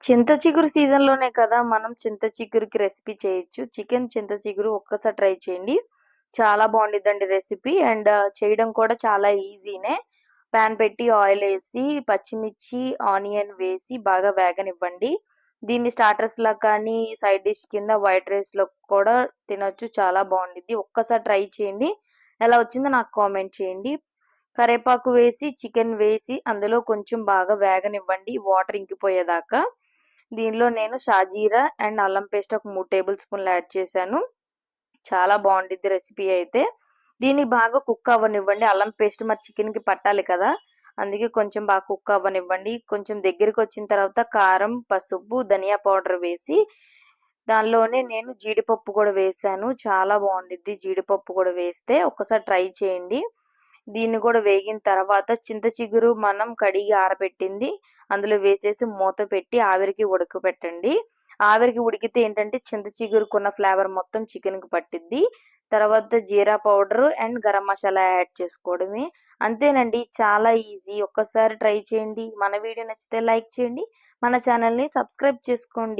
చింత చిగురు సీజన్‌లోనే కదా మనం చింత చిగురుకి రెసిపీ చేయొచ్చు. చికెన్ చింత చిగురు ఒక్కసారి ట్రై చేయండి. చాలా బావుండిద్దండి రెసిపీ. చేయడం కూడా చాలా ఈజీనే. పాన్ పెట్టి ఆయిలేసి, పచ్చిమిర్చి, ఆనియన్ వేసి బాగా వేగనివ్వండి. దీన్ని స్టార్టర్స్‌లా కానీ, సైడ్ డిష్ కింద వైట్ రైస్‌లో కూడా తినొచ్చు. చాలా బావుండిద్ది. ఒక్కసారి ట్రై చేయండి. ఎలా వచ్చిందో నాకు కామెంట్ చేయండి. కరేపాకు వేసి, చికెన్ వేసి, అందులో కొంచెం బాగా వేగనివ్వండి వాటర్ ఇంకిపోయేదాకా. దీనిలో నేను షాజీరా అండ్ అల్లం పేస్ట్ ఒక 3 టేబుల్ స్పూన్‌లు యాడ్ చేశాను. చాలా బావుండిద్ది రెసిపీ అయితే. దీన్ని బాగా కుక్ అవ్వనివ్వండి. అల్లం పేస్ట్ మరి చికెన్‌కి పట్టాలి కదా! అందుకే కొంచెం బాగా కుక్ అవ్వనివ్వండి. కొంచెం దగ్గరికొచ్చిన తర్వాత కారం, పసుపు, ధనియా పౌడర్ వేసి దానిలోనే నేను జీడిపప్పు కూడా వేశాను. చాలా బావుండిద్ది జీడిపప్పు కూడా వేస్తే. ఒక్కసారి ట్రై చేయండి. దీన్ని కూడా వేగిన తర్వాత చింత చిగురు మనం కడిగి ఆరబెట్టింది అందులో వేసేసి మూత పెట్టి ఆవిరికి ఉడకబెట్టండి. ఆవిరికి ఉడికితే ఏంటంటే చింత చిగురుకున్న ఫ్లేవర్ మొత్తం చికెన్‌కి పట్టిద్ది. తర్వాత జీరా powder and garam masala add చేసుకోవడమే. అంతేనండి. చాలా ఈజీ. ఒక్కసారి ట్రై చేయండి. మన వీడియో నచ్చితే లైక్ చేయండి. మన ఛానెల్‌ని సబ్స్క్రైబ్ చేసుకోండి.